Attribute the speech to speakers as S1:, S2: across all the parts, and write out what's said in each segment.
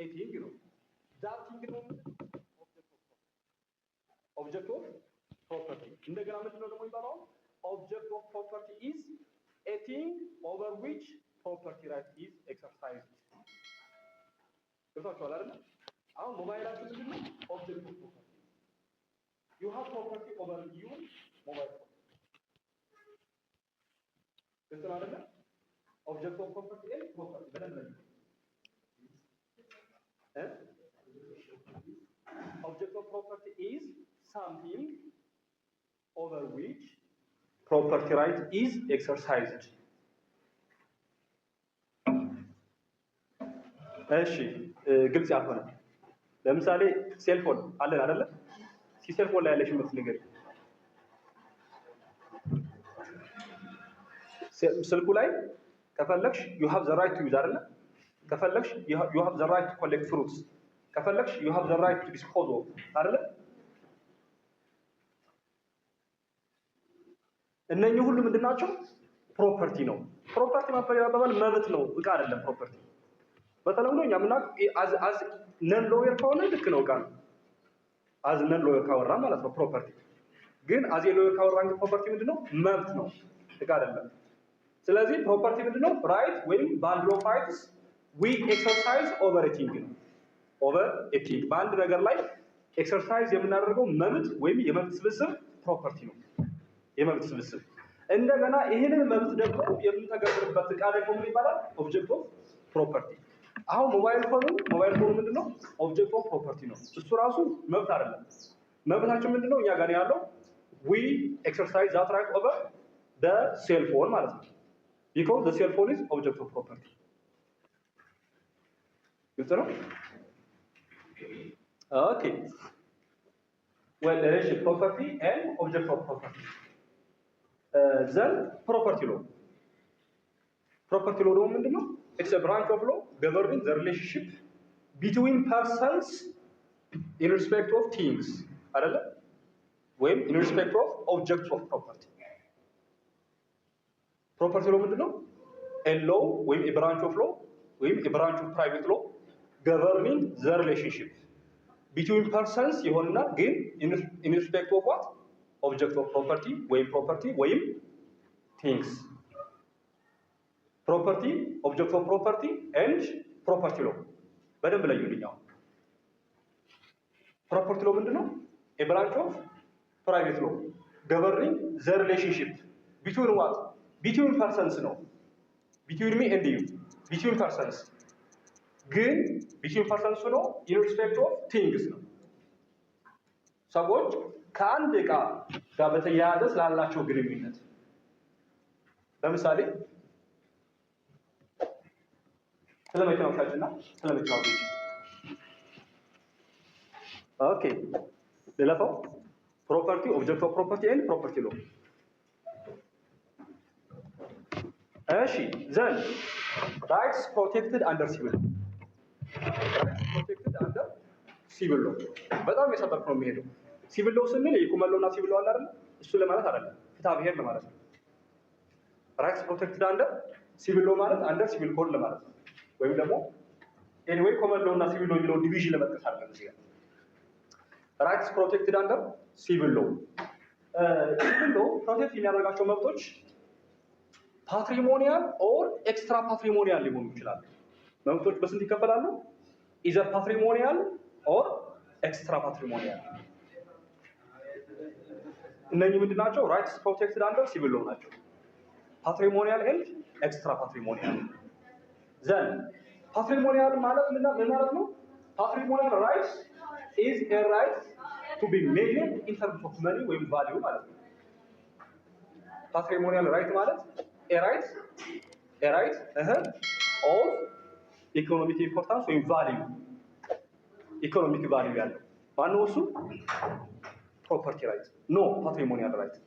S1: a thing ነው that thing ነው object of property እንደገና ምንድነው ደግሞ የሚባለው object of property is a thing over which property right is exercised ገብቷችኋል አይደል አሁን ሞባይላችሁ ምንድነው object of property you have property over your mobile phone ገብቷል አይደል object of property is property በደንብ ነው object of property is something over which property right is exercised እሺ ግልጽ ያልሆነ ለምሳሌ ሴልፎን አለን አይደለ ሴልፎን ላይ ያለሽ ምርት ነገር ስልኩ ላይ ከፈለግሽ you have the right to use አይደለ ከፈለግሽ you have the right to collect fruits ከፈለግሽ you have the right to dispose of አይደለ እነኚህ ሁሉ ምንድናቸው ፕሮፐርቲ ነው ፕሮፐርቲ ማለት መብት ነው እቃ አይደለም ፕሮፐርቲ በተለምዶ እኛ ምናቅ as non lawyer ከሆነ ልክ ነው እቃ ነው as non lawyer ካወራ ማለት ነው ፕሮፐርቲ ግን as a lawyer ካወራ ግን ፕሮፐርቲ ምንድነው መብት ነው እቃ አይደለም ስለዚህ ፕሮፐርቲ ምንድነው ራይት ወይም ባንድ ኦፍ ራይትስ we exercise over a thing ነው over a thing በአንድ ነገር ላይ ኤክሰርሳይዝ የምናደርገው መብት ወይም የመብት ስብስብ ፕሮፐርቲ ነው የመብት ስብስብ እንደገና ይሄንን መብት ደግሞ የምንተገብርበት እቃ ደግሞ ምን ይባላል ኦብጀክት ኦፍ ፕሮፐርቲ አሁን ሞባይል ፎን ምንድነው ኦብጀክት ኦፍ ፕሮፐርቲ ነው እሱ ራሱ መብት አይደለም መብታችን ምንድነው እኛ ጋር ያለው we exercise that right over the cell phone ማለት ነው because the cell phone is object of property ግልጽ ነው okay well there is property and object of property then property law ደግሞ ምንድነው it's a branch of law governing the relationship between persons in respect of things አይደለ ወይም in respect of objects of property property law ምንድነው a law ወይም a branch of law ወይም a branch of private law governing the relationship between persons ይሆንና ግን in respect of what object of property ወይም things property object of property and property law በደንብ ለዩልኛው property law ምንድነው a branch of private law governing the relationship between what between persons ነው between me and you between persons ግን between persons ነው in respect of things ነው ሰዎች ከአንድ እቃ ጋር በተያያዘ ስላላቸው ግንኙነት ለምሳሌ ስለመኪናው ሻጭና ስለመኪናው ገዢ ኦኬ ለለፈው ፕሮፐርቲ ኦብጀክት ኦፍ ፕሮፐርቲ ኤንድ ፕሮፐርቲ ሎ እሺ ዘን ራይትስ ፕሮቴክትድ አንደር ሲቪል ሲቪል ሎ በጣም የሰጠርኩ ነው የሚሄደው ሲቪል ሎ ስንል የኮመን ሎና ሲቪል ሎ አለ አይደል እሱ ለማለት አይደለም ፍትሐ ብሔር ለማለት ነው ራይትስ ፕሮቴክትድ አንደር ሲቪል ሎ ማለት አንደር ሲቪል ኮድ ለማለት ነው ወይም ደግሞ ኤኒዌይ ኮመን ሎና ሲቪል ሎ የሚለው ዲቪዥን ለመጥቀስ አይደለም እዚህ ጋር ራይትስ ፕሮቴክትድ አንደር ሲቪል ሎ ፕሮቴክት የሚያደርጋቸው መብቶች ፓትሪሞኒያል ኦር ኤክስትራ ፓትሪሞኒያል ሊሆኑ ይችላሉ መብቶች በስንት ይከፈላሉ ኢዘር ፓትሪሞኒያል ኦር ኤክስትራ ፓትሪሞኒያል እነኚህ ምንድናቸው ራይትስ ፕሮቴክትድ አንደር ሲቪል ሎ ናቸው ፓትሪሞኒያል ኤንድ ኤክስትራ ፓትሪሞኒያል ዘን ፓትሪሞኒያል ማለት ምን ማለት ነው ፓትሪሞኒያል ራይትስ is a right to be measured in terms of money ወይም value ማለት ነው ፓትሪሞኒያል ራይት ማለት a right of economic importance ወይም value ኢኮኖሚክ ቫልዩ ያለው ማነው እሱ ፕሮፐርቲ ራይት ኖ ፓትሪሞኒያል ራይት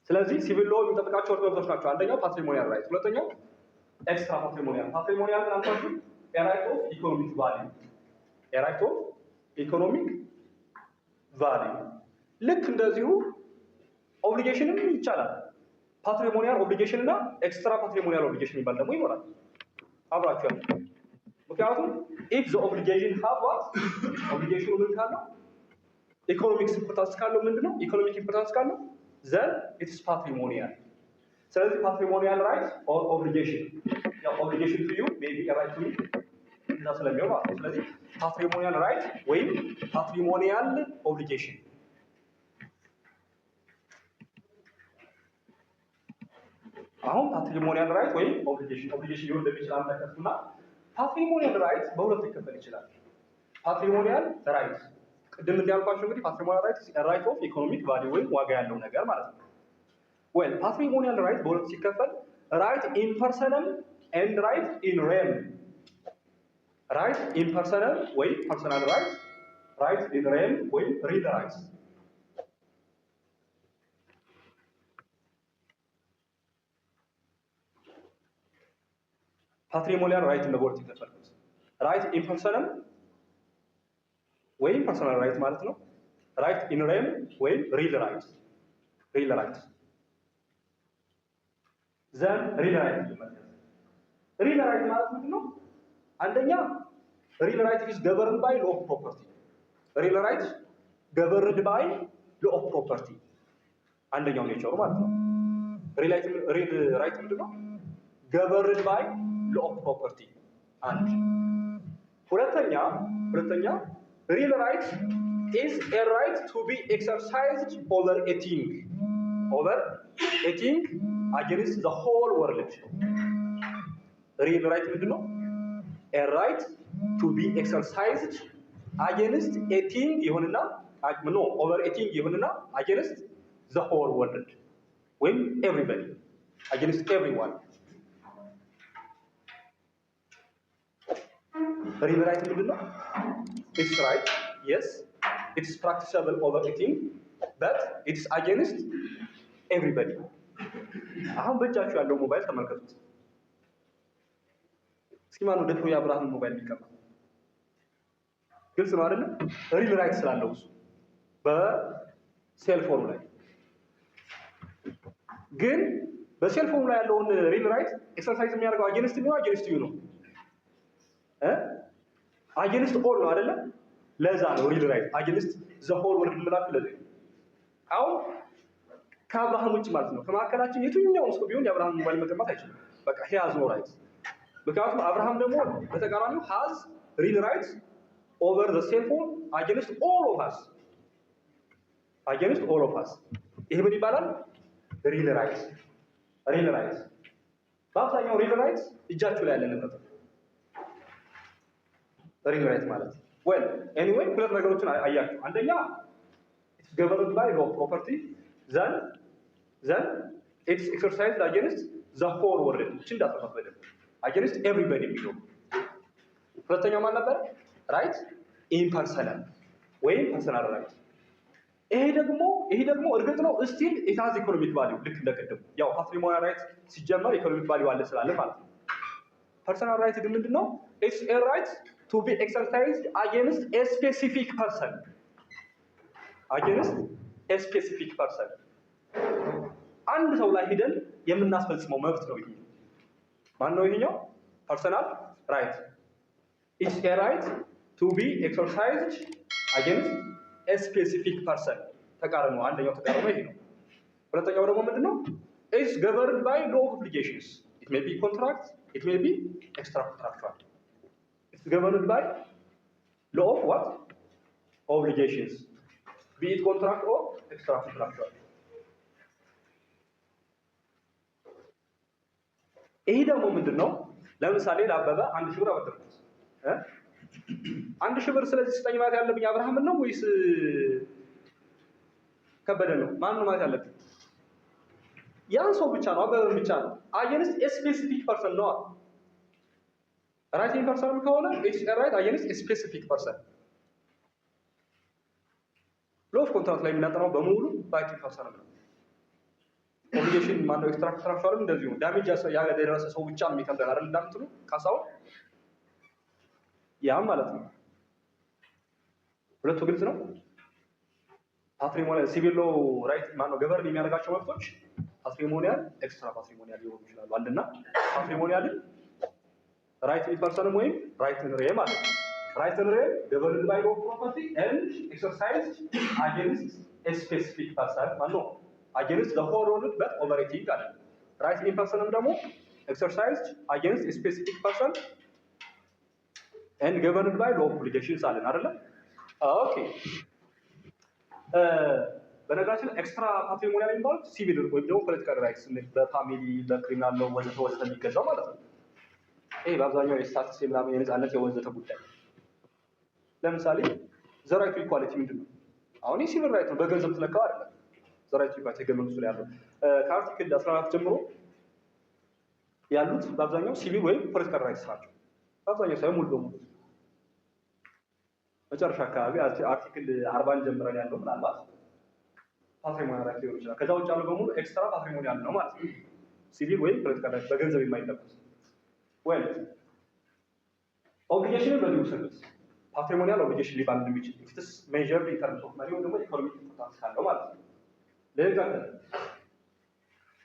S1: ስለዚህ ሲቪል ሎ የሚጠብቃቸው መብቶች ናቸው አንደኛው ፓትሪሞኒያል ራይት ሁለተኛው ኤክስትራ ፓትሪሞኒያል አንኳችሁ a right of economic value ልክ እንደዚሁ ኦብሊጌሽንም ይቻላል ፓትሪሞኒያል ኦብሊጌሽን እና ኤክስትራ ፓትሪሞኒያል ኦብሊጌሽን ይባል ደግሞ ይኖራል አብራችሁ ያሉ። ምክንያቱም if the obligation have what obligation ምን ካለው ኢኮኖሚክ ኢምፖርታንስ ካለው ምንድነው ኢኮኖሚክ ኢምፖርታንስ ካለው then it is patrimonial። ስለዚህ patrimonial right or obligation ያው obligation to you maybe a right to me እና ስለሚሆን ማለት ነው። ስለዚህ patrimonial right ወይም patrimonial obligation አሁን patrimonial right ወይም obligation ይሁን እንደሚችል አንተከቱና patrimonial right በሁለት ይከፈል ይችላል። patrimonial right ቅድም እንዳልኳችሁ እንግዲህ patrimonial right is a right of economic value ወይም ዋጋ ያለው ነገር ማለት ነው። well patrimonial right በሁለት ሲከፈል right in personam and right in rem right in personam ወይም personal right right in rem ወይም real rights patrimonial right በሁለት ይከፈላል። right in personam ወይም personal right ማለት ነው። right in rem ወይም real rights then real right ማለት real right ማለት ምንድነው? አንደኛ real right is governed by law of property real right governed by law of property አንደኛው ኔቸሩ ማለት ነው። real right ምንድነው? governed by law of property አንድ ሁለተኛ real right is a right to be exercised over a thing against the whole world real right ምንድነው? a right to be exercised against a thing ይሁንና over a thing ይሁንና against the whole world when everybody against everyone real right ምንድነው? it's right yes it's practicable over a thing but it's against everybody አሁን በእጃችሁ ያለው ሞባይል ተመልከቱት። እስኪ ማን ነው ደፍሮ የአብርሃም ሞባይል የሚቀማ? ግልጽ ነው አይደል? ሪል ራይት ስላለው እሱ በሴልፎኑ ላይ ግን በሴልፎኑ ላይ ያለውን ሪል ራይት ኤክሰርሳይዝ የሚያደርገው አጌንስት ነው አጌንስት ዩ ነው አጌንስት ኦል ነው አይደል? ለዛ ነው ሪል ራይት አጌንስት ዘ ሆል ወርልድ ማለት ለዚህ አሁን ከአብርሃም ውጭ ማለት ነው ከማከላችን የትኛው ሰው ቢሆን የአብርሃም ሞባይል መቀማት አይችልም። በቃ he has no right ምክንያቱም አብርሃም ደግሞ በተቃራኒው has real rights over the cell phone against all of us ይሄ ምን ይባላል? real rights በአብዛኛው real rights እጃችሁ ላይ ያለ ነገር real rights ማለት well anyway ሁለት ነገሮችን አያችሁ። አንደኛ it's governed by law of property then it's exercised against the whole world እቺ እንዳትፈቀደ against everybody የሚለው ሁለተኛው ማለት ነበር right in personal ወይ personal right ይሄ ደግሞ እርግጥ ነው still it has economic value ልክ እንደቀደም ያው patrimonial right ሲጀመር economic value አለ ስላለ ማለት ነው። personal right ግን ምንድነው? it's a right to be exercised against a specific person አንድ ሰው ላይ ሄደን የምናስፈጽመው መብት ነው ይሄ። ማን ነው ይሄኛው? personal right it's a right to be exercised against a specific person ተቃርኖ አንደኛው ተቃርኖ ይሄ ነው። ሁለተኛው ደግሞ ምንድነው? it's governed by law of obligations it may be contract it may be extra contractual it's governed by law of what obligations be it contract or extra contractual ይሄ ደግሞ ምንድነው? ለምሳሌ ለአበበ 1000 ብር አበደርኩት 1000 ብር ስለዚህ ስጠኝ ማለት ያለብኝ አብርሃም ነው ወይስ ከበደ ነው? ማን ነው ማለት ያለብኝ? ያን ሰው ብቻ ነው አበበ ብቻ ነው against a specific person ነው right in person ከሆነ it's a right against a specific person law of contract ላይ የሚናጠነው በሙሉ right in person ነው። ኦብሊጌሽን ማነው ኤክስትራ ኮንትራክቹዋል እንደዚሁ ዳሜጅ ያደረሰ ሰው ብቻ ነው የሚከብደን አይደል እንዳምትሉ ካሳው ያ ማለት ነው። ሁለቱ ግልጽ ነው። ፓትሪሞኒያል ሲቪል ሎ ራይት ማነው ገቨርን የሚያደርጋቸው መብቶች ፓትሪሞኒያል ኤክስትራ ፓትሪሞኒያል ሊሆኑ ይችላሉ። አንድና ፓትሪሞኒያልን ራይት ኢን ፐርሰንም ወይም ራይት ኢን ሬ ማለት ነው። ራይት ኢን ሬ ገቨርንድ ባይ ሎ ኦፍ ፕሮፐርቲ ኤንድ ኤክሰርሳይዝድ አጌንስት ኤ ስፔሲፊክ ፐርሰን ማለት ነው። አጌንስት ዘ ሆል ወርልድ በት ኦቨር ኤ ቲንግ አለ። ራይት ኢን ፐርሰንም ደግሞ ኤክሰርሳይዝድ አጌንስት ኤ ስፔሲፊክ ፐርሰን ኤንድ ገቨርንድ ባይ ሎ ኦብሊጌሽንስ አለን አይደለ? ኦኬ በነገራችን ኤክስትራ ፓትሪሞኒያል የሚባሉት ሲቪል ወይም ደግሞ ፖለቲካል ራይትስ በፋሚሊ በክሪሚናል ሎ ወዘተ ወዘተ የሚገዛው ማለት ነው። ይሄ በአብዛኛው የስታትስ ምናምን የነፃነት የወዘተ ጉዳይ። ለምሳሌ ዘ ራይት ቱ ኢኳሊቲ ምንድን ነው? አሁን ይህ ሲቪል ራይት ነው፣ በገንዘብ ትለካው አይደለም። ዘ ራይት ቱ ኢኳሊቲ ህገ መንግስቱ ላይ ያለው ከአርቲክል 14 ጀምሮ ያሉት በአብዛኛው ሲቪል ወይም ፖለቲካል ራይትስ ናቸው። በአብዛኛው ሳይሆን ሙሉ በሙሉ መጨረሻ አካባቢ አርቲክል 40 ጀምረን ያለው ምናልባት ፓትሪሞኒያል ራይት ሊሆን ይችላል። ከዛ ውጭ ያለው በሙሉ ኤክስትራ ፓትሪሞኒያል ነው ማለት ነው። ሲቪል ወይም ፖለቲካል ራይት በገንዘብ የማይለኩት ወይ ኦብሊጌሽን በዚህ ውስጥ ፓትሪሞኒያል ኦብሊጌሽን ሊባል እንደሚችል ኢትስ ሜዠርድ ኢን ተርምስ ኦፍ መኒ ወይ ደግሞ ኢኮኖሚክ ኢምፖርታንስ ካለው ማለት ነው። ለዛ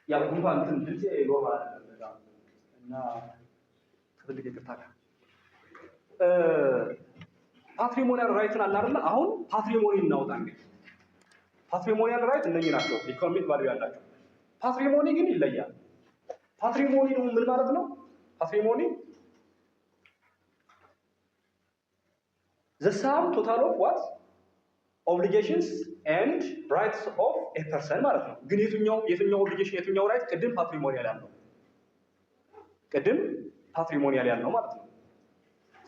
S1: ያው እንኳን እንትን ድምጼ ኖርማል አይደለም እና ትልቅ ይቅርታ ፓትሪሞኒያል ራይትን አለ አይደል? አሁን ፓትሪሞኒ እናውጣ እንግዲህ ፓትሪሞኒያል ራይት እነኚህ ናቸው ኢኮኖሚክ ቫልዩ ያላቸው። ፓትሪሞኒ ግን ይለያል። ፓትሪሞኒ ነው ምን ማለት ነው? ፓትሪሞኒ the sum total of what obligations and rights of a person ማለት ነው። ግን የትኛው ኦብሊጌሽን የትኛው ራይት ቅድም ፓትሪሞኒያል ያለው ማለት ነው።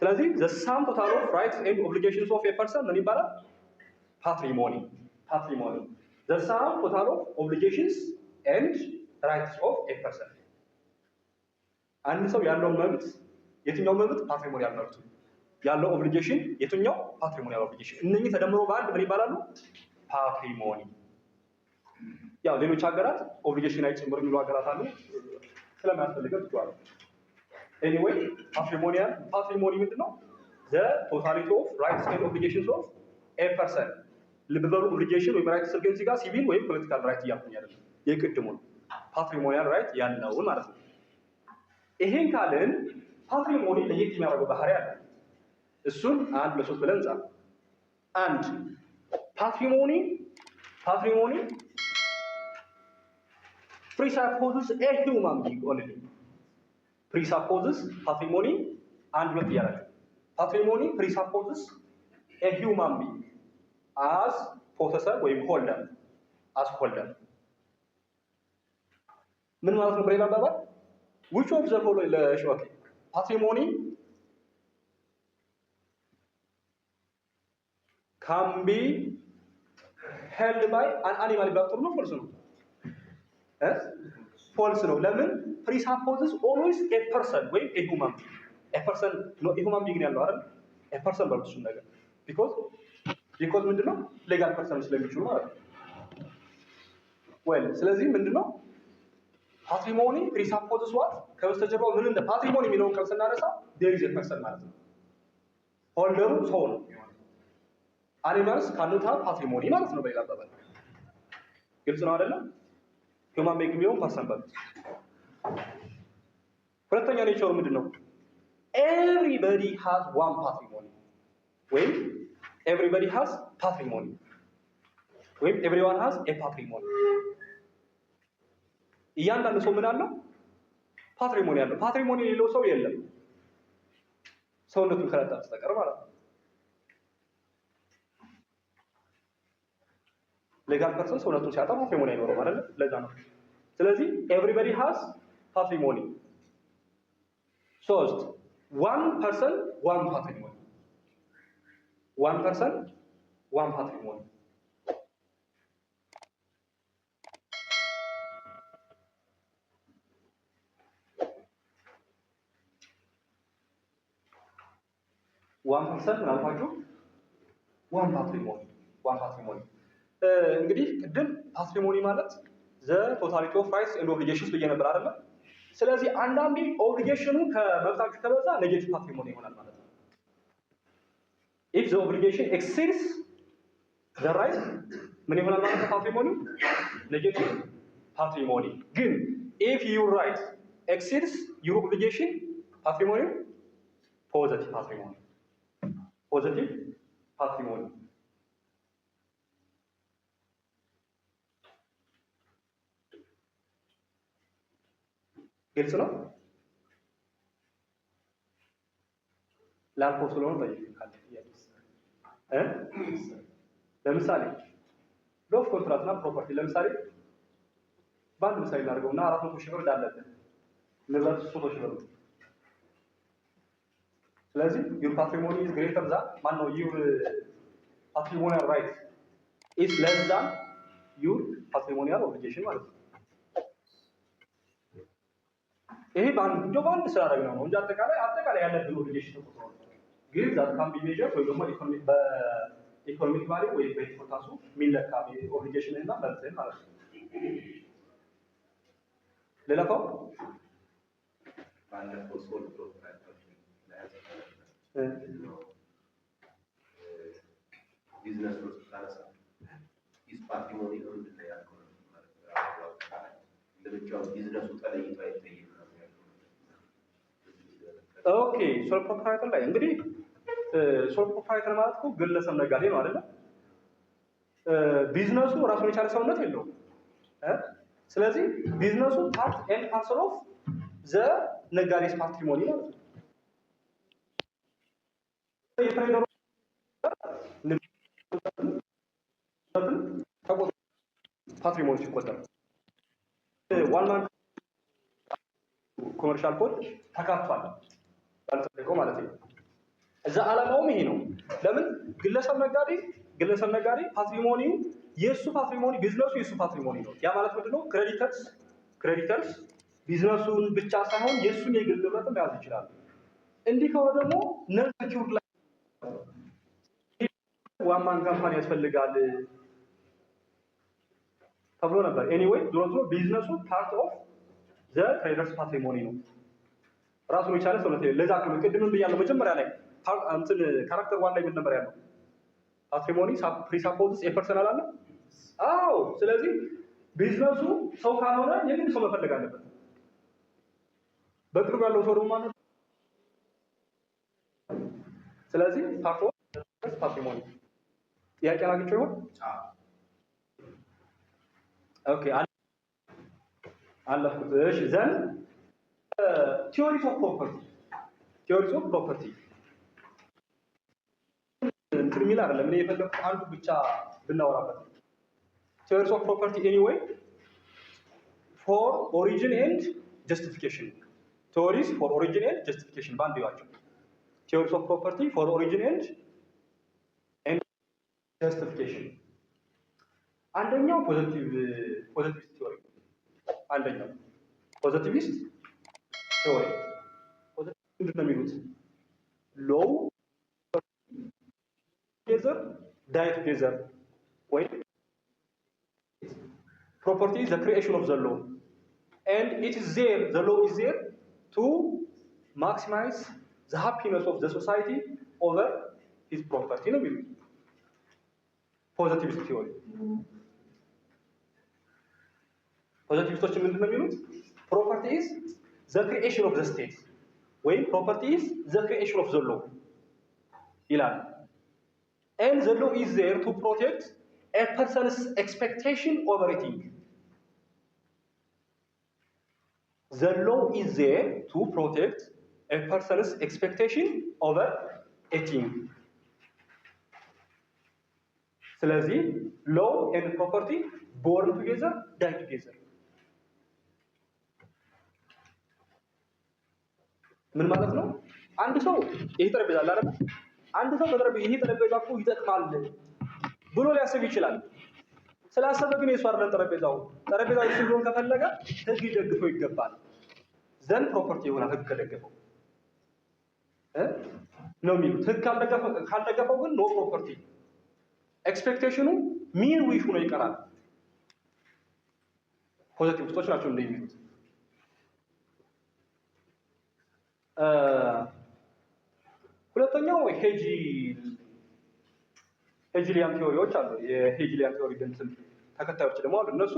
S1: ስለዚህ the sum total of rights and obligations of a person ምን ይባላል? ፓትሪሞኒ the sum total of obligations and rights of a person አንድ ሰው ያለው መብት የትኛው መብት? ፓትሪሞኒያል መብቱ ያለው ኦብሊጌሽን የትኛው? ፓትሪሞኒያል ኦብሊጌሽን። እነኚህ ተደምሮ በአንድ ምን ይባላሉ? ፓትሪሞኒ። ያው ሌሎች ሀገራት ኦብሊጌሽን አይጨምሩ የሚሉ ሀገራት አሉ። ስለማያስፈልገው ይቷል። ኤኒዌይ ፓትሪሞኒ ምንድነው? the totality of rights and obligations of a person ልብ በሉ ኦብሊጌሽን ወይም ራይት ስልገን ሲጋ ሲቪል ወይም ፖለቲካል ራይት እያልኩኝ አይደለም። የቅድሙ ፓትሪሞኒያል ራይት ያለው ማለት ነው። ይሄን ካልን ፓትሪሞኒ ለየት የሚያደርገው ባህሪ አለ። እሱን አንድ ለሶስት ብለን ጻፍ። አንድ ፓትሪሞኒ presupposes a human being only presupposes ፓትሪሞኒ አንድ ሁለት እያላችሁ ፓትሪሞኒ presupposes a human being as possessor ወይም holder ምን ማለት ነው? በሌላ አባባል which of the following okay patrimony can be held by an animal ቢባል ጥሩ ነው? ፎልስ ነው? ፎልስ ነው። ለምን? presupposes always a person ወይም a human being a human being ያለው አይደል? a person በሉት እሱን ነገር because ምንድነው? ሌጋል ፐርሰን ስለሚችሉ ማለት ነው። ስለዚህ ምንድነው? ፓትሪሞኒ presupposes what ከበስተጀርባው ምን እንደ ፓትሪሞኒ የሚለውን ቃል ስናነሳ there is a person ማለት ነው። ሆልደሩ ሰው ነው። አኒማልስ ካኑት ሃቭ ፓትሪሞኒ ማለት ነው። በሌላ አባባል ግልጽ ነው አይደለም? ሁማን ቢንግ የሚለውን ፐርሰን በሉት። ሁለተኛ ኔቸሩ ምንድነው? everybody has one patrimony ወይም everybody has patrimony ወይም everyone has a patrimony እያንዳንዱ ሰው ምን አለው? ፓትሪሞኒ አለው። ፓትሪሞኒ የሌለው ሰው የለም፣ ሰውነቱን ከረዳ በስተቀር ማለት ነው። ሌጋል ፐርሰን ሰውነቱን ሲያጣ ፓትሪሞኒ አይኖርም አይደል? ለዛ ነው። ስለዚህ ኤቭሪባዲ ሃዝ ፓትሪሞኒ። ሶስት one person one patrimony ዋን ፐርሰንት ምናልኳችሁ ዋን ፓትሪሞኒ እንግዲህ ቅድም ፓትሪሞኒ ማለት ዘ ቶታሊቲ ኦፍ ራይትስ ኤንድ ኦብሊጌሽንስ ብዬ ነበር አይደለ? ስለዚህ አንዳንዴ ኦብሊጌሽኑ ከመብታችሁ ከበዛ ኔጌቲቭ ፓትሪሞኒ ይሆናል ማለት ነው። ኢፍ ዘ ኦብሊጌሽን ኤክሲድስ ዘ ራይት ምን ይሆናል ማለት ነው? ፓትሪሞኒ ኔጌቲቭ ፓትሪሞኒ። ግን ኢፍ ዩር ራይት ኤክሲድስ ዩር ኦብሊጌሽን ፓትሪሞኒ ፖዘቲቭ ፓትሪሞኒ ፖዘቲቭ ፓትሪሞኒ ግልጽ ነው። ላልፎ ስለሆነ ጠይቃለሁ ለምሳሌ ሎፍ ኮንትራክት እና ፕሮፐርቲ ለምሳሌ በአንድ ምሳሌ እናድርገውና 400 ሺህ ብር እንዳለብን ንብረት 300 ሺህ ብር ነው። ስለዚህ your patrimony is greater than ማነው your patrimonial right is less than your patrimonial obligation ማለት ነው። ይሄ በአንድ ስላደረግነው ነው እንጂ አጠቃላይ ያለብን ኦብሊጌሽን ተቆጥሮ ግን ዛት ካን ቢ ሜዠርድ ወይ ደግሞ ኢኮኖሚክ ቫልዩ ወይ በኢምፖርታንሱ የሚለካ ኦብሊጌሽን እና መብትህን ማለት ነው። ሌላው
S2: ባለፈው ሶል ፕሮፐርቲ ቢዝነስ ውስጥ ታነሳ ኢስ ፓትሪሞኒ ነው እንደ ያልከው ማለት ነው። ለብቻው ቢዝነሱ ተለይቶ አይተይም።
S1: ኦኬ ሶል ፕሮፕራይተር ላይ እንግዲህ ሶል ፕሮፕራይተር ማለት እኮ ግለሰብ ነጋዴ ነው አይደል? ቢዝነሱ ራሱን የቻለ ሰውነት የለውም። ስለዚህ ቢዝነሱ ፓርት ኤንድ ፓርሰል ኦፍ ዘ ነጋዴስ ፓትሪሞኒ ማለት ነው። የትሬደሩ ፓትሪሞኒ ሲቆጠር ዋን ማን ኮመርሻል ኮድ ተካቷል ባልተጠቀው ማለት ነው። እዛ ዓላማውም ይሄ ነው። ለምን ግለሰብ ነጋዴ ፓትሪሞኒው የሱ ፓትሪሞኒ ቢዝነሱ የሱ ፓትሪሞኒ ነው። ያ ማለት ምንድነው? ክሬዲተርስ ቢዝነሱን ብቻ ሳይሆን የሱን የግል ንብረትም መያዝ ይችላል። እንዲህ ከሆነ ደግሞ ነን ሴኩርድ ላይ ዋን ማን ካምፓኒ ያስፈልጋል ተብሎ ነበር። ኤኒዌይ ዞሮ ቢዝነሱ ፓርት ኦፍ ዘ ትሬደርስ ፓትሪሞኒ ነው። ራሱን የቻለ ሰውነት ለዛ ቅድም ብያለሁ መጀመሪያ ላይ እንትን ካራክተር ዋን ላይ ምን ነበር ያለው? ፓትሪሞኒ ፕሪሳፖዝስ የፐርሰናል አለ። አዎ። ስለዚህ ቢዝነሱ ሰው ካልሆነ የግድ ሰው መፈለግ አለበት። በቅርቡ ያለው ሰው ደግሞ ማለት ስለዚህ ፓትሪሞኒ ጥያቄ አላግጭው ይሆን? ኦኬ አለፍኩት። እሺ ዘን ቲዮሪስ ኦፍ ፕሮፐርቲ እንትን የሚል አይደለም። እኔ የፈለኩት አንዱ ብቻ ብናወራበት ቲዮሪስ ኦፍ ፕሮፐርቲ ኤኒዌይ ፎር ኦሪጂን ኤንድ ጀስቲፊኬሽን ቲዮሪስ ፎር ኦሪጂን ኤንድ ጀስቲፊኬሽን ባንድ ይዋቸው ቲዮሪስ ኦፍ ፕሮፐርቲ ፎር ኦሪጂን ኤንድ ጀስቲፊኬሽን አንደኛው ፖዚቲቪስት ቲዮሪ አንደኛው ፖዚቲቪስት ቲዮሪ ምንድን ነው የሚሉት? ሎው ቱጌዘር ዳይ ቱጌዘር ወይ ፕሮፐርቲ is the creation of the law and it is there the law is there to maximize the happiness of the society over his property ነው የሚሉት ፖዚቲቪስት ቲዮሪ። ፖዚቲቪስቶች ምንድን ነው የሚሉት? ፕሮፐርቲ is the creation of the state ወይም ፕሮፐርቲ is the creation of the law ይላል። and the law is there to protect a person's expectation over a thing. The law is there to protect a person's expectation over a thing. ስለዚህ law and property born together die together. ምን ማለት ነው? አንድ ሰው ይሄ ጠረጴዛ አለ አይደል? አንድ ሰው ይሄ ጠረጴዛ እኮ ይጠቅማል ብሎ ሊያስብ ይችላል። ስላሰበ ግን የሱ አይደለም ጠረጴዛው እሱ ሊሆን ከፈለገ ህግ ይደግፈው ይገባል። ዘን ፕሮፐርቲ ይሆናል ህግ ከደገፈው ነው የሚሉት። ህግ ካልደገፈው ግን ኖ ፕሮፐርቲ። ኤክስፔክቴሽኑ ሚን ዊሽ ሆኖ ይቀራል። ፖዚቲቪስቶች ናቸው እንደሚሉት። ሁለተኛው ሄጅሊያን ቲዮሪዎች አሉ። የሄጅሊያን ቲዮሪ እንትን ተከታዮች ደግሞ አሉ። እነሱ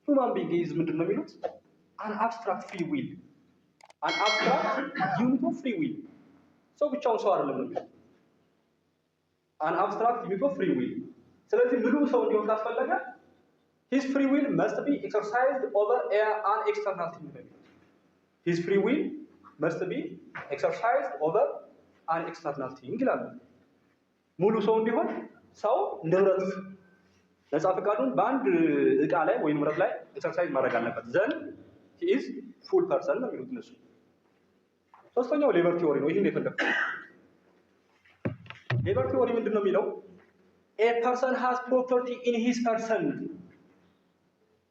S1: ሁማን ቢንግ ኢዝ ምንድን ነው የሚሉት? አን አብስትራክት ፍሪ ዊል፣ አን አብስትራክት ዩኒት ኦፍ ፍሪ ዊል ሰው ብቻውን ሰው አይደለም ነው የሚለው an abstract unit of free will ስለዚህ ሙሉ ሰው እንዲሆን ካስፈለገ his free will must be exercised over an external thing his free will must be exercised over an external thing ይላል ሙሉ ሰው እንዲሆን ሰው ንብረት ነፃ ፈቃዱን በአንድ እቃ ላይ ወይ ንብረት ላይ ኤክሰርሳይዝ ማድረግ አለበት then he is full person ነው የሚሉት እነሱ ሶስተኛው ሌበር ቲዮሪ ነው ይሄን የፈለኩት ሌበር ቲዮሪ ምንድነው የሚለው a person has property in his person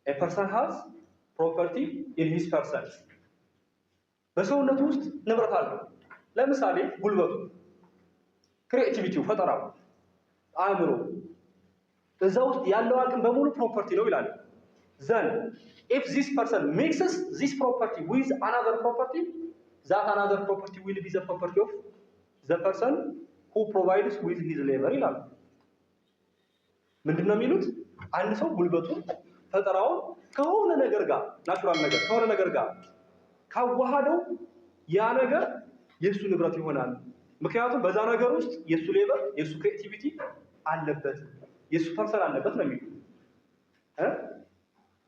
S1: a person has property in his person በሰውነቱ ውስጥ ንብረት አለው ለምሳሌ ጉልበቱ ክሪኤቲቪቲው ፈጠራው አእምሮ እዛ ውስጥ ያለው አቅም በሙሉ ፕሮፐርቲ ነው ይላል then if this person mixes this property with another property that another property will be the property of the person who provides with his labor ይላል ምንድነው የሚሉት አንድ ሰው ጉልበቱን ፈጠራውን ከሆነ ነገር ጋር ናቹራል ነገር ከሆነ ነገር ጋር ካዋሃደው ያ ነገር የሱ ንብረት ይሆናል ምክንያቱም በዛ ነገር ውስጥ የሱ ሌበር የሱ ክሪኤቲቪቲ አለበት የሱ ፐርሰን አለበት ነው የሚሉት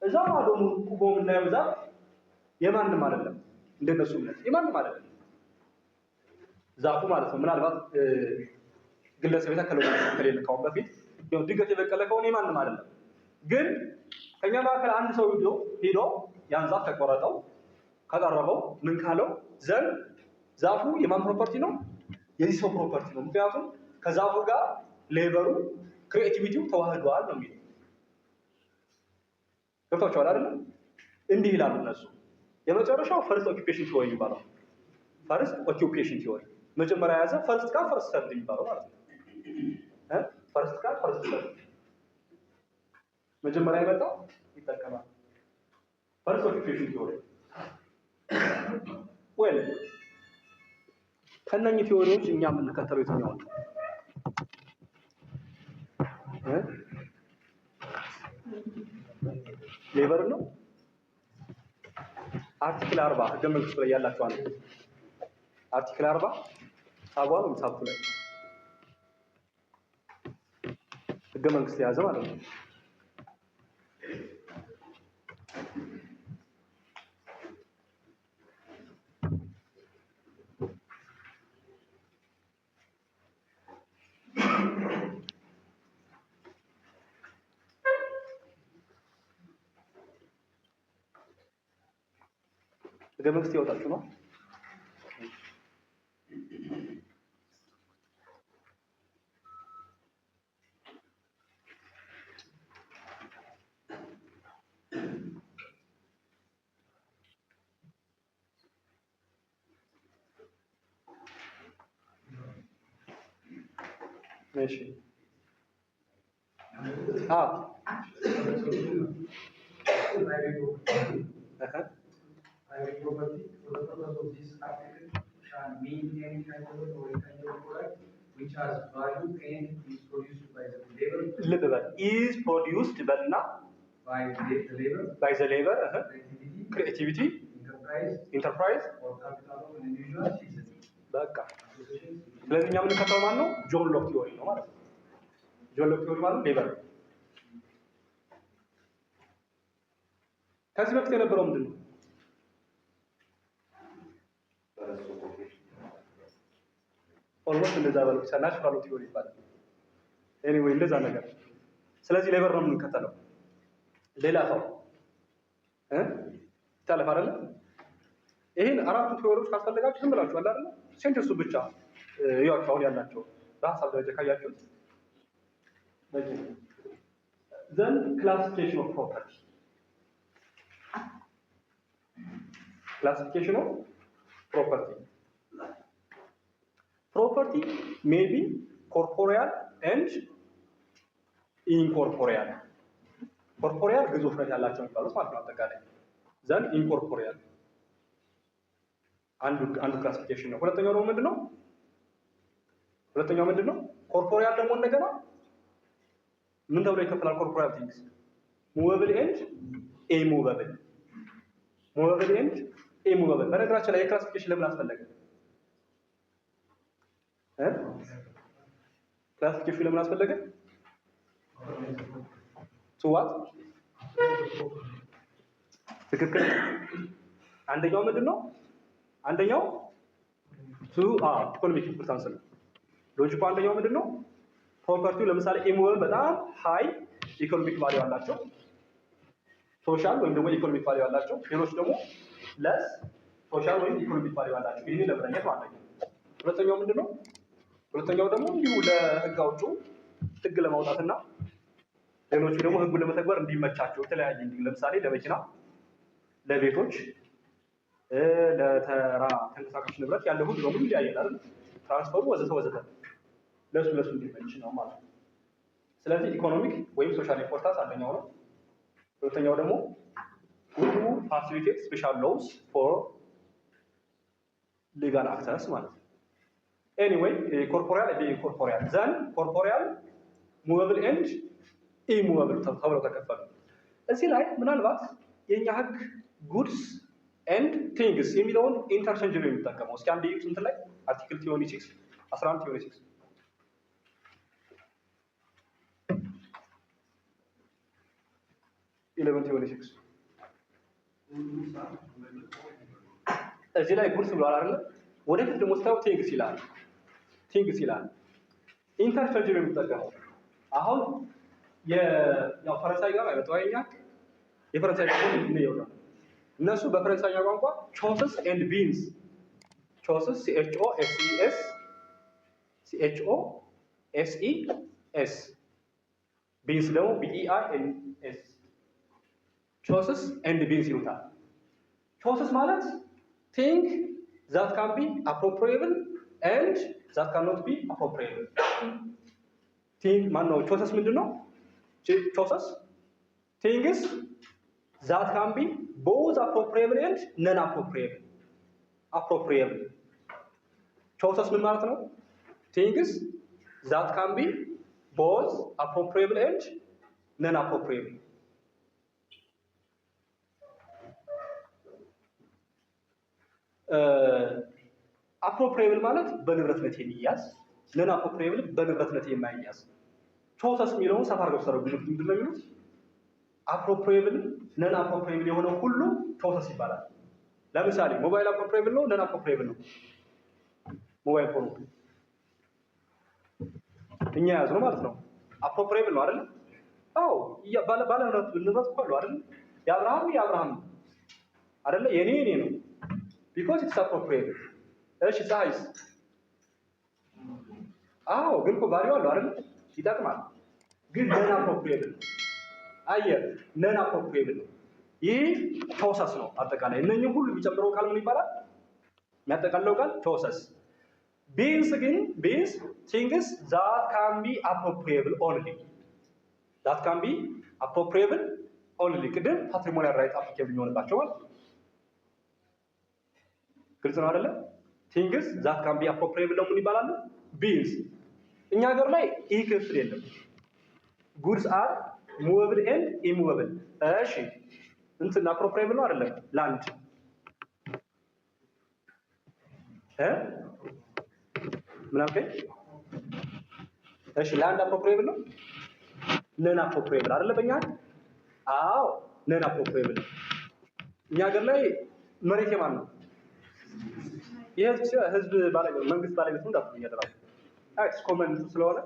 S1: እዛው አዶሙ ኩቦም እና ያውዛ የማንም አይደለም እንደነሱ ማለት የማንም አይደለም ዛፉ ማለት ነው ምናልባት ግለሰብ የተከለው ከሌለ ካሁን በፊት ነው ድንገት የበቀለ ከሆነ የማንም አይደለም ግን ከኛ ማከለ አንድ ሰው ሄዶ ያን ዛፍ ተቆረጠው ካቀረበው ምን ካለው ዘን ዛፉ የማን ፕሮፐርቲ ነው የዚህ ሰው ፕሮፐርቲ ነው ምክንያቱም ከዛፉ ጋር ሌበሩ ክሪኤቲቪቲው ተዋህዷል ነው የሚለው ገብታችኋል አይደል እንዲህ ይላሉ እነሱ የመጨረሻው ፈርስት ኦኩፔሽን ቲዮሪ ይባላል ፈርስት ኦኩፔሽን ቲዮሪ መጀመሪያ ያዘ ፈርስት ጋር ፈርስት ሰርድ ይባላል ማለት ነው ፈርስት ጋር ፈርስት ሰርድ መጀመሪያ ይመጣው ይተከማል ፈርስት ኦኩፔሽን ቲዮሪ ወይ ከነኚህ ቲዮሪዎች እኛ የምንከተለው የትኛው ነው ሌበር ነው አርቲክል 40 ህገ መንግስቱ ላይ ያላችሁ አንዱ አርቲክል 40 ታቧል ምሳቱ ላይ ህገ መንግስት የያዘ ማለት ነው ህገ መንግስት ያወጣችሁ ነው እሺ
S3: Private property for the purpose of this article shall mean any tangible or intangible product which has value and is produced by the labor.
S1: Is produced by the
S3: labor.
S1: By the labor. Creativity. Enterprise.
S3: Or capital of an individual citizen.
S1: በቃ ስለዚህ እኛ የምንከተለው ማን ነው ጆን ሎክ ቲዮሪ ነው ማለት ነው ጆን ሎክ ቲዮሪ ማለት ሌበር ከዚህ በፊት የነበረው ምንድን ነው ኦልሞስት እንደዛ ባለው ናቹራል ቲዮሪ ይባላል ኤኒዌይ እንደዛ ነገር ስለዚህ ሌበር ነው የምንከተለው ሌላ ሰው ታለፈ አይደል ይሄን አራቱ ቲዮሪዎች ካስፈልጋችሁ ዝም ብላችሁ አለ አይደል ሴንተንሱ ብቻ ያው አሁን ያላችሁ በሐሳብ ደረጃ ካያችሁት then classification of property classification of property may be corporeal and incorporeal corporeal ግዙፍነት ያላቸው የሚባሉት ማለት ነው አጠቃላይ then incorporeal አንዱ ክላሲፊኬሽን ነው ሁለተኛው ደግሞ ምንድነው ኮርፖሪያል ደግሞ እንደገና ምን ተብሎ ይከፈላል ኮርፖሪያል ቲንግስ movable and immovable በነገራችን ላይ የክላሲፊኬሽን ለምን አስፈለገ ክላሲፊኬሽን ለምን አስፈለገ? ሱዋት ትክክል። አንደኛው ምንድነው? አንደኛው ኢኮኖሚክ ኢምፖርታንስ ነው። ሎጂኩ አንደኛው ምንድነው? ፕሮፐርቲው ለምሳሌ ኢሙዌብል በጣም ሃይ ኢኮኖሚክ ቫልዩ አላቸው፣ ሶሻል ወይም ደግሞ ኢኮኖሚክ ቫልዩ አላቸው። ሌሎች ደግሞ ለስ ሶሻል ወይም ኢኮኖሚክ ቫልዩ አላቸው። ይሄን ለመለየት ማለት ነው። ሁለተኛው ምንድነው? ሁለተኛው ደግሞ እንዲሁ ለህግ አውጪው ህግ ለማውጣትና ሌሎቹ ደግሞ ህጉን ለመተግበር እንዲመቻቸው የተለያየ ለምሳሌ ለመኪና፣ ለቤቶች፣ ለተራ ተንቀሳቃሽ ንብረት ያለ ሁሉ በሙሉ ይለያያል አይደል? ትራንስፈሩ ወዘተ ወዘተ ለሱ እንዲመች ነው ማለት ነው። ስለዚህ ኢኮኖሚክ ወይም ሶሻል ኢምፖርታንስ አንደኛው ነው። ሁለተኛው ደግሞ who facilitate special laws for legal access ማለት ነው። ኤኒዌይ ኮርፖሪያል ኢንኮርፖሪያል ዘን ኮርፖሪያል ሙቨብል ኤንድ ኢሙቨብል ተብለው ተከፈሉ። እዚህ ላይ ምናልባት የኛ ህግ ጉድስ ኤንድ ቲንግስ የሚለውን ኢንተርቼንጅ ነው የሚጠቀመው። እስኪ አንድ ስንት ላይ አርቲክል 26 11 26 11 እዚህ ላይ ጉድስ ብሏል አይደል? ወደፊት ደግሞ ስታው ቲንግስ ይላል። ቲንግስ ይላል። ኢንተርቼንጅ ነው የሚጠቀመው። አሁን ያው ፈረንሳይ ጋር አይወጣውኛ የፈረንሳይ ቋንቋ ምን ይወጣ? እነሱ በፈረንሳይኛ ቋንቋ ቾስስ ኤንድ ቢንስ ቾስስ CHOSES ቢንስ ደግሞ BEINS ቾስስ ኤንድ ቢንስ ይሉታል። ቾስስ ማለት think that can be appropriable and that cannot be appropriable think ማነው ቾስስ ምንድነው? ቾስስ things that can be both appropriable and non appropriable ቾስስ ምን ማለት ነው? things that can be both appropriable and non appropriable አፕሮፕሪየብል ማለት በንብረትነት የሚያዝ ነን አፕሮፕሪየብል በንብረትነት የማይያዝ ቾሰስ የሚለውን ሰፋ አድርገው ተረጉሙት። ምንድን ነው የሚሉት? አፕሮፕሪየብል ነን አፕሮፕሪየብል የሆነው ሁሉ ቾሰስ ይባላል። ለምሳሌ ሞባይል አፕሮፕሪየብል ነው፣ ነን አፕሮፕሪየብል ነው። ሞባይል ፎን እኛ ያዝነው ማለት ነው። አፕሮፕሪየብል ነው አይደል? አዎ ባለ ንብረት እኮ አለው አይደል? የአብርሃም አይደል? የኔ ነው because it's appropriate እሺ ፀሐይስ? አዎ ግን እኮ ቫልዩ አለው አይደል? ይጠቅማል። ግን ነን አፕሮፕሪየብል አየር ነን አፕሮፕሪየብል ይህ ቾሰስ ነው። አጠቃላይ እነኚህ ሁሉ የሚጨምረው ቃል ምን ይባላል? የሚያጠቃልለው ቃል ቾሰስ። ቢንስ ግን ቢንስ things that can be appropriable only that can be appropriable only ቅድም ፓትሪሞኒያል ራይት አፕሊኬብል የሚሆንባቸው ማለት ነው። ግልጽ ነው አይደለ? ቲንግስ ዛት ካን ቢ አፕሮፕሪየብል ነው ምን ይባላል? ቢንስ። እኛ ሀገር ላይ ይህ ክፍል የለም። ጉድስ አር ሙቨብል ኤንድ ኢሙቨብል። እሺ እንትን አፕሮፕሪየብል ነው አይደለም? ላንድ ምን አልከኝ? እሺ ላንድ አፕሮፕሪየብል ነው? ነን አፕሮፕሪየብል አይደለ? በእኛ አዎ ነን አፕሮፕሪየብል። እኛ ሀገር ላይ መሬት የማን ነው? የህዝብ ባለቤት መንግስት ባለቤት ነው እንዳትሉኝ ያደራችሁ አክስ ኮመን ስለሆነ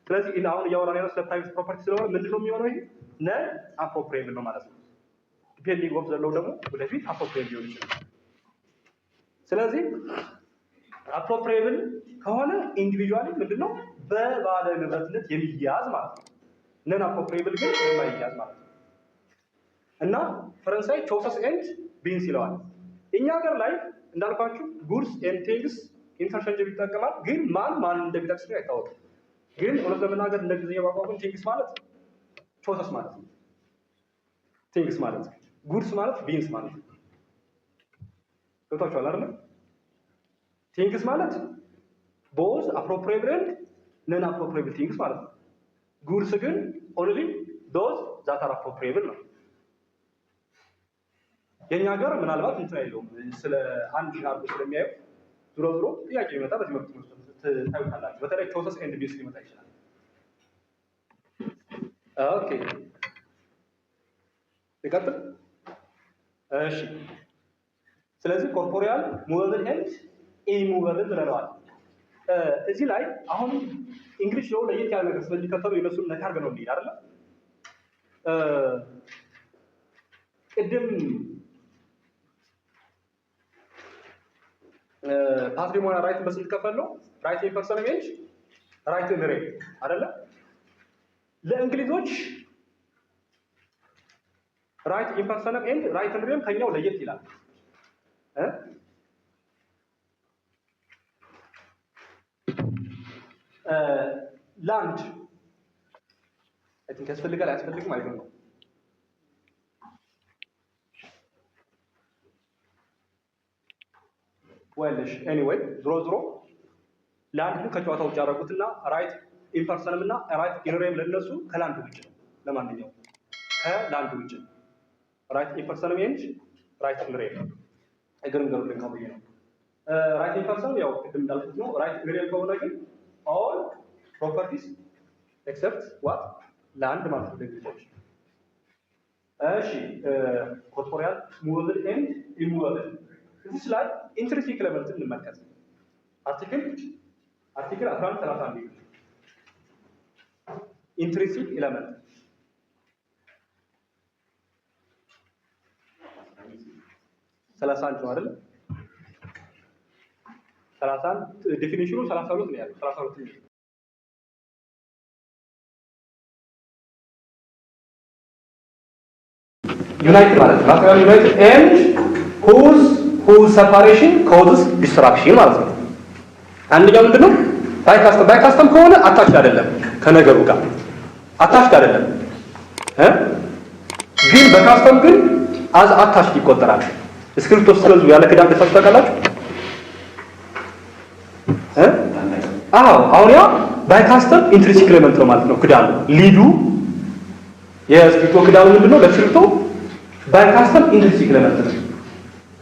S1: ስለዚህ አሁን እያወራን ያለው ስለ ፕራይቬት ፕሮፐርቲ ስለሆነ ምንድነው የሚሆነው? ይሄ ነን አፕሮፕሪየብል ነው ማለት ነው። ዲፔንዲንግ ኦፍ ዘለው ደግሞ ወደፊት አፕሮፕሪየብል ሊሆን ይችላል። ስለዚህ አፕሮፕሪየብል ከሆነ ኢንዲቪጁዋሊ ምንድነው በባለ ንብረትነት የሚያዝ ማለት ነው። ነን አፕሮፕሪየብል ግን የማይያዝ ማለት ነው። እና ፈረንሳይ ቾሰስ ኤንድ ቢንስ ይለዋል። እኛ ሀገር ላይ እንዳልኳችሁ ጉድስ ኤንድ ቲንግስ ኢንተርቼንጅ ይጠቀማል። ግን ማን እንደሚጠቅስ አይታወቅም። ግን እውነት ለመናገር እንደዚህ የባቋቁን ቲንግስ ማለት ቾሰስ ማለት ነው። ቲንግስ ማለት ጉድስ ማለት ቢንስ ማለት ነው። ገብቷችኋል አይደል? ቲንግስ ማለት ቦዝ አፕሮፕሪየብል ኤንድ ነን አፕሮፕሪየብል ቲንግስ ማለት ነው። ጉድስ ግን ኦንሊ ዶዝ ዛት አር አፕሮፕሪየብል ነው። የኛ ሀገር ምናልባት እንትን አይለውም ስለ አንድ አርጎ ስለሚያየው ዞሮ ዞሮ ጥያቄ ይመጣ በዚህ መልኩ ታዩታላችሁ። በተለይ ፕሮሰስ ኤንድ ቢልስ ሊመጣ ይችላል። ኦኬ ይቀጥል። እሺ ስለዚህ ኮርፖሪያል ሙቨብል ኤንድ ኢሙቨብል ብለናል። እዚህ ላይ አሁን እንግሊዝ ነው ለየት ያለ ነገር ስለሚከተሉ የነሱን ነካርገ ነው እንዴ አይደል? ቅድም ፓትሪሞኒያል ራይት በስንት ከፈለው? ራይት ኢን ፐርሰናል ኤንድ ራይት ኢን ሬንት አይደለ? ለእንግሊዞች ራይት ኢን ፐርሰናል ኤንድ ራይት ኢን ሬንት ከኛው ለየት ይላል። ላንድ አይ ቲንክ ያስፈልጋል አያስፈልግም ማለት ነው። ወልሽ ኤኒዌይ ዝሮ ላንድ ከጨዋታ ውጭ ያደረጉትና ራይት ኢን ፐርሰንም እና ራይት ኢን ሬም ለነሱ ከላንድ ውጭ ነው። ለማንኛውም ከላንድ ውጭ ራይት ኢን ፐርሰንም ኤንድ ራይት ኢን ሬም እግርም ገሩ ልንካው ብዬ ነው። ራይት ኢን ፐርሰን ያው ቅድም እንዳልኩት ነው። ራይት ኢን ሬም ከሆነ ግን all properties except what land ማለት ነው ለግሪኮች። እሺ ኮርፖሪያል ሙቨብል ኤንድ ኢሙቨብል እዚህ ላይ ኢንትሪንሲክ ኤሌመንት እንመልከት። አርቲክል 1131 ኢንትሪንሲክ ኤሌመንት 31 ነው አይደል? 31 ዴፊኒሽኑ 32 ነው ያለው 32 ነው። ዩናይትድ ማለት ነው። ናቹራል ዩናይትድ ኤንድ whose separation causes destruction ማለት ነው። አንደኛው ምንድነው? ባይካስተም ከሆነ አታችድ አይደለም ከነገሩ ጋር አታችድ አይደለም ግን በካስተም ግን አዝ አታችድ ይቆጠራል። እስክሪፕቶ ስለዙ ያለ ክዳን ተፈስቶ ታውቃላችሁ? አሁን ያ ባይካስተም ኢንትሪንሲክ ኤሌመንት ነው ማለት ነው። ክዳኑ ሊዱ የስክሪፕቶ ክዳኑ ምንድነው? ለስክሪፕቶ ባይካስተም ኢንትሪንሲክ ኤሌመንት ነው።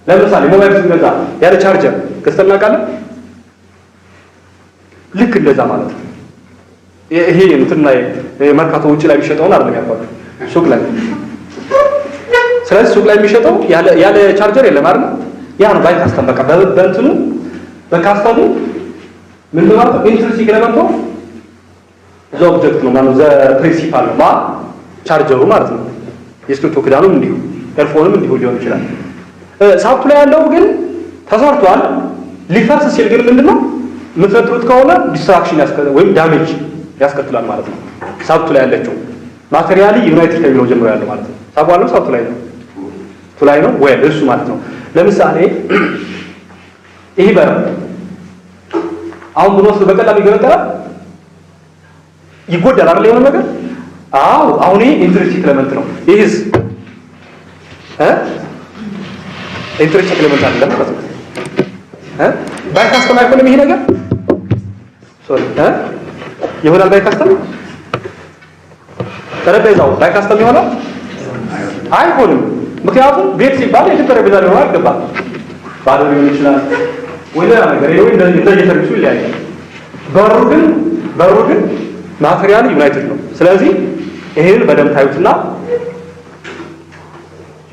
S1: ለምሳሌ ሞባይል ስንገዛ ያለ ቻርጀር ገዝተን እናውቃለን? ልክ እንደዛ ማለት ነው። ይሄ እንትን ላይ መርካቶ ውጪ ላይ የሚሸጠውን አይደለም ያልኳችሁ፣ ሱቅ ላይ። ስለዚህ ሱቅ ላይ የሚሸጠው ያለ ቻርጀር የለም አይደል? ያ ነው ባይካስተም። በቃ በእንትኑ በካስተሙ ምን ማለት ነው? ኢንትሪንሲክ ኤሌመንት ነው ዘ ኦብጀክት ነው ማለት ዘ ፕሪንሲፓል ነው ቻርጀሩ ማለት ነው። የስክሪፕቶ ክዳኑም እንዲሁ ኤርፎንም እንዲሁ ሊሆን ይችላል። ሳብቱ ላይ ያለው ግን ተሰርቷል። ሊፈርስ ሲል ግን ምንድነው የምትፈጥሩት ከሆነ ዲስትራክሽን ወይም ዳሜጅ ያስከትላል ማለት ነው። ሳብቱ ላይ ያለችው ማቴሪያሊ ዩናይትድ ከሚለው ጀምሮ ያለው ማለት ነው። ሳቡ አለው ሳብቱ ላይ ነው ቱ ላይ ነው ወይ እሱ ማለት ነው። ለምሳሌ ይሄ በር አሁን ብንወስድ በቀላሉ ይገለጣል ይጎዳል አይደል? የሆነ ነገር አሁን ይሄ ኢንትሪንሲክ ኤሌመንት ነው። ይሄስ ኢንትሪንሲክ ኤሌመንት አይደለም ማለት ነው። ባይካስተም አይሆንም ይሄ ነገር ሶሪ ይሆናል። ባይካስተም ጠረጴዛው ባይካስተም ይሆናል አይሆንም። ምክንያቱም ቤት ሲባል የት ጠረጴዛ ሊሆን አይገባም። ባዶ ሊሆን ይችላል ወይ ሌላ ነገር ወይ እንደየሰርቪሱ ይለያያል። በሩ ግን ማቴሪያል ዩናይትድ ነው። ስለዚህ ይሄን በደንብ ታዩትና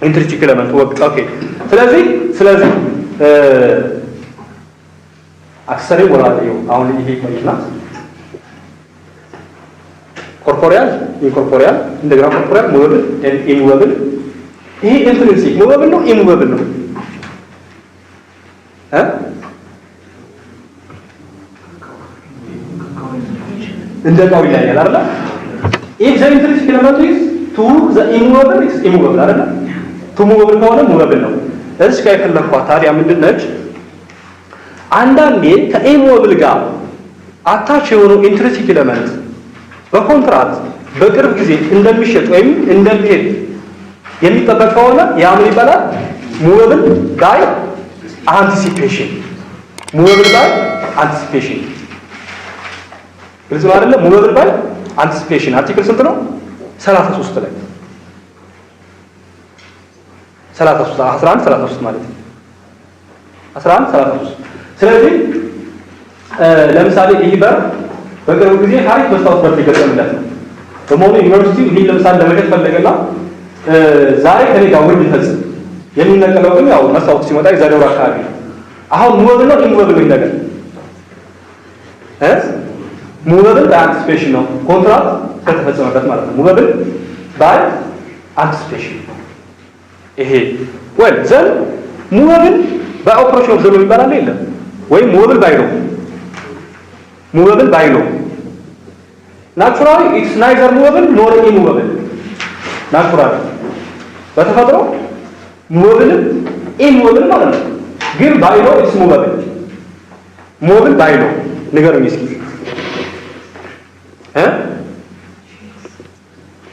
S1: ኢንትሪንሲክ ኤሌመንት ኦኬ። ስለዚህ አክሰሪ ወራዲዮ አሁን ይሄ ይቆይና ኮርፖሪያል ኢንኮርፖሪያል እንደገና ኮርፖሪያል ሙቨብል ኤንድ ኢሙቨብል። ይሄ ኢንትሪንሲክ ሙቨብል ነው ኢሙቨብል ነው እንደቃው ይለያያል አይደል? if the intrinsic element is to the immovable is immovable አይደል? to movable ከሆነ movable ነው። እዚህ ጋር የፈለኳት ታዲያ ምንድነች? አንዳንዴ ከኢሙቨብል ጋር አታች የሆነው ኢንትሪንሲክ ኤሌመንት በኮንትራት በቅርብ ጊዜ እንደሚሸጥ ወይም እንደሚሄድ የሚጠበቅ ከሆነ ያ ምን ይባላል? movable by anticipation movable by anticipation ግልጽ ነው አይደለ? movable by anticipation አርቲክል ስንት ነው? 33 ላይ 33 11 33 ማለት ነው። 11 33 ስለዚህ ለምሳሌ ይህ በር በቅርብ ጊዜ ሀሪፍ መስታወት በር ሊገጠምለት ነው። በመሆኑ ዩኒቨርሲቲ ይህን ለምሳሌ ለመሸጥ ፈለገና ዛሬ ከኔ ጋር ውል ቢፈጽም የሚነቀለው ግን ያው መስታወት ሲመጣ የዛሬው አካባቢ አሁን ሙቨብል ነው ኢሙቨብል ነው ነገር ሙቨብል በአንቲሲፔሽን ነው ኮንትራክት ከተፈጸመበት ማለት ነው። ሙቨብል ባይ አንቲሲፔሽን ይሄ ወይ ዘን ሙቨብል በኦፕሬሽን ኦፍ ዘ ሎው ይባላል የለም ወይ ሙቨብል ባይ ነው ሙቨብል ባይ ነው ናቹራሊ ኢትስ ናይዘር ሙቨብል ኖር ኢሙቨብል ናቹራሊ በተፈጥሮ ሙቨብል ኢሙቨብል ማለት ነው። ግን ባይ ነው ኢትስ ሙቨብል ሙቨብል ባይ ነው ንገሩኝ እስኪ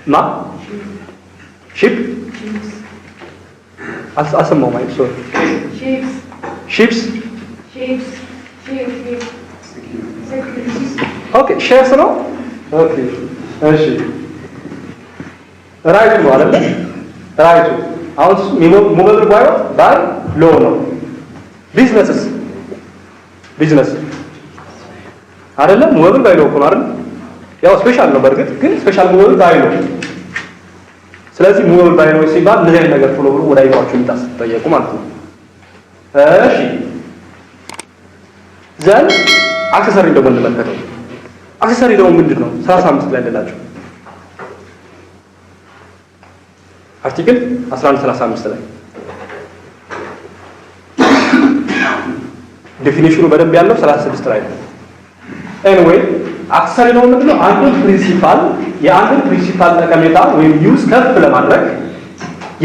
S1: ማ ሺፕ አሰማው ማለት ሶሪ ሺፕስ ኦኬ ሼርስ ነው ኦኬ እሺ ራይት ነው አይደል ራይቱ አሁን ሙቨብል ባይ ሎ ነው ቢዝነስ አይደለም ሙቨብል ባይ ሎ ነው አይደል ያው ስፔሻል ነው በርግጥ ግን ስፔሻል ሙቨብል ባይ ነው። ስለዚህ ሙቨብል ባይ ነው ሲባል እንደዚህ አይነት ነገር ብሎ ወደ አይዋችሁ እንታስጠየቁ ማለት ነው። እሺ ዘን አክሰሰሪ ደግሞ እንመለከተው። አክሰሰሪ ደግሞ ምንድነው? 35 ላይ እንደላችሁ አርቲክል 1135 ላይ ዴፊኒሽኑ በደንብ ያለው 36 ላይ ነው። ኤኒዌይ አክሰሰሪ ነው ምንድነው? አንዱን ፕሪንሲፓል ጠቀሜታ ወይም ዩዝ ከፍ ለማድረግ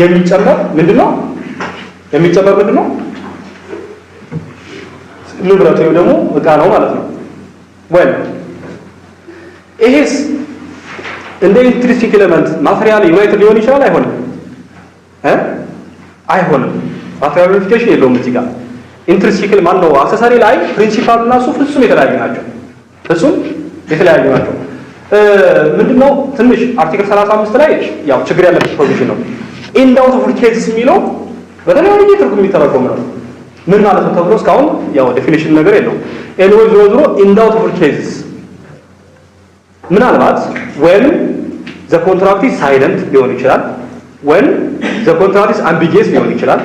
S1: የሚጨመር ምንድነው? ንብረት ወይም ደግሞ እቃ ነው ማለት ነው። ወይ ይሄስ እንደ ኢንትሪንሲክ ኤሌመንት ማቴሪያል ዩናይትድ ሊሆን ይችላል አይሆንም? አይሆንም። ማቴሪያል ዩኒፊኬሽን የለውም እዚህ ጋር ኢንትሪንሲክ ማን ነው? አክሰሰሪ ላይ ፕሪንሲፓል እና እሱ ፍጹም የተለያዩ ናቸው። ምንድነው ትንሽ አርቲክል 35 ላይ ያው ችግር ያለበት ፖዚሽን ነው። ኢን ዳውትፉል ኬዝስ የሚለው በተለያየ ትርጉም የሚተረጎም ነው። ምን ማለት ነው ተብሎ እስካሁን ያው ዴፊኒሽን ነገር የለውም። ኤኒዌይ ዞሮ ኢን ዳውትፉል ኬዝስ ምናልባት when the contract is silent ሊሆን ይችላል፣ when the contract is ambiguous ሊሆን ይችላል፣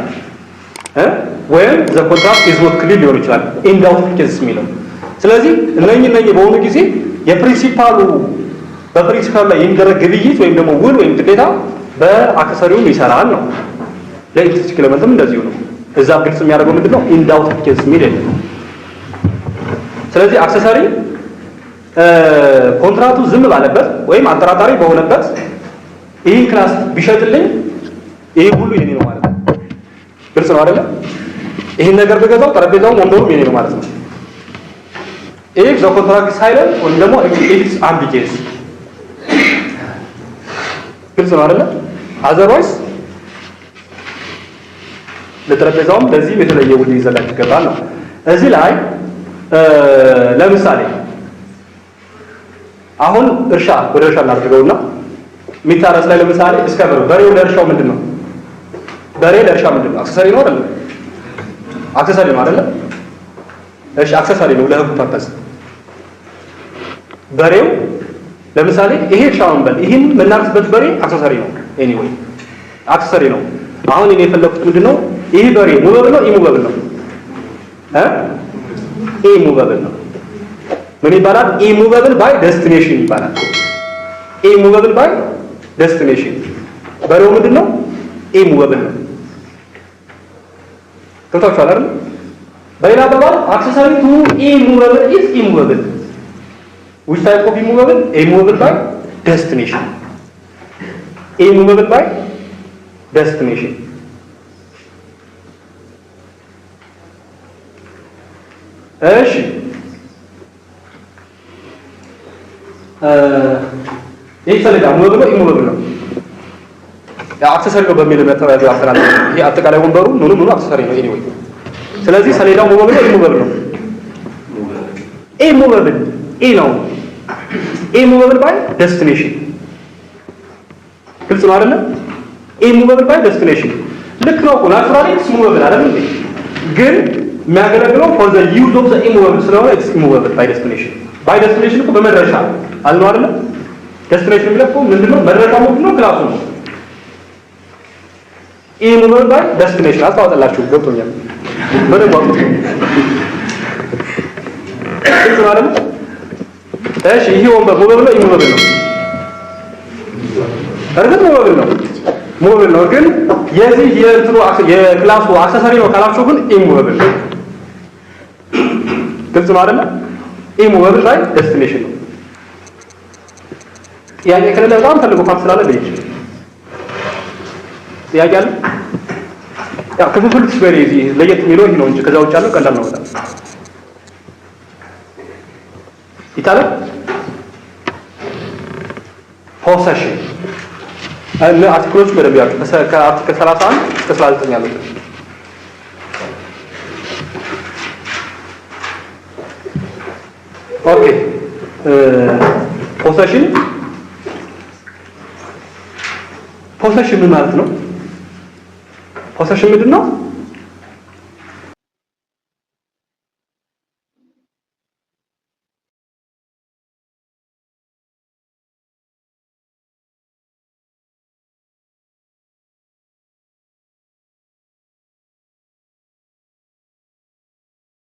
S1: when the contract is not clear ሊሆን ይችላል። ኢን ዳውትፉል ኬዝስ የሚለው ስለዚህ እነኚህ በሆኑ ጊዜ በፕሪንሲፓሉ ላይ የሚደረግ ግብይት ወይም ደግሞ ውል ወይም ግዴታ በአክሰሰሪውም ይሰራል ነው። ለኢንትሪንሲክ ኤሌመንትም እንደዚሁ ነው። እዛ ግልጽ የሚያደርገው ምንድነው? ኢን ዳውትፉል ኬዝ የሚል የለም። ስለዚህ አክሰሰሪ ኮንትራቱ ዝም ባለበት ወይም አጠራጣሪ በሆነበት ይህን ክላስ ቢሸጥልኝ ይህ ሁሉ የኔ ነው ማለት ነው። ግልጽ ነው አይደለ? ይህን ነገር ብገዛው ጠረጴዛውም ወንበሩም የኔ ነው ማለት ነው። if the contract is silent ወይም ደግሞ if it's ambiguous ግልጽ ነው አይደለ? otherwise ለጠረጴዛውም ለዚህ የተለየ ውል ይዘጋጅ ይገባል ነው። እዚህ ላይ ለምሳሌ አሁን ወደ እርሻ እናድርገውና የሚታረስ ላይ ለምሳሌ እስከ በሬው ለእርሻው ምንድነው? በሬ ለእርሻ ምንድነው? አክሰሰሪ ነው አይደል? አክሰሰሪ ነው አይደል? እሺ አክሰሰሪ ነው ለህጉ ፐርፐስ። በሬው ለምሳሌ ይሄ እርሻውን በል ይሄን የምናርስበት በሬ አክሰሰሪ ነው። ኤኒዌይ አክሰሰሪ ነው። አሁን እኔ የፈለኩት ምንድነው? ይሄ በሬ ሙቨብል ነው ኢሙቨብል ነው? ኢሙቨብል ነው። ምን ይባላል? ኢሙቨብል ባይ ዴስቲኔሽን ይባላል። ኢሙቨብል ባይ ዴስቲኔሽን በሬው ምንድነው? ኢሙቨብል ነው። ተውታችኋል አይደል? በሌላ አባባል አክሰሰሪ ቱ ኢሙቨብል ኢዝ ኢሙቨብል which type of immovable? Immovable by destination. Immovable by destination. እሺ ይህ ሰሌዳ ሙቨብል ነው ኢሙቨብል ነው? አክሰሰሪ ነው በሚል መተባበያ ያስተላልፋል። ይሄ አጠቃላይ ወንበሩ ምኑ አክሰሰሪ ነው ኤኒዌይ። ስለዚህ ሰሌዳው ሙቨብል ነው ኢሙቨብል ነው? ኢሙቨብል ነው። ኢሙቨብል ባይ ዴስቲኔሽን ግልጽ ነው አይደለ? ኢሙቨብል ባይ ዴስቲኔሽን ልክ ነው እኮ ናቹራሊ ኢትስ ሙቨብል አይደል እንዴ? ግን የሚያገለግለው for the use of the immovable ስለሆነ it's immovable by destination እኮ በመድረሻ አልነው አይደል destination የሚለው እኮ ምንድነው መድረሻው ምንድነው ክላሱ ነው immovable by destination አስተዋውጣላችሁ ገብቶኛል በደንብ አውጡ እሱ አይደል እሺ ይሄ ወንበር ሞባይል ነው immovable ነው እርግጥ ሞባይል ነው ግን የዚህ የክላሱ አክሰሰሪ ነው ካላችሁ ግን immovable ነው ግልጽ ነው አይደል immovable by destination ነው ጥያቄ ከሌለ በጣም ፈልጎ ፓርት ስላለ ልጅ ጥያቄ አለ ያው ክፍፍል ስበሪ እዚህ ለየት የሚለው ነው እንጂ ከዛ ውጭ ያለው ቀላል ነው በጣም ይታረቅ possession እና አርቲክሎች በደንብ ያሉ ከአርቲክል 31 እስከ 39 ያለው ኦኬ possession ምን ማለት ነው possession ምንድን ነው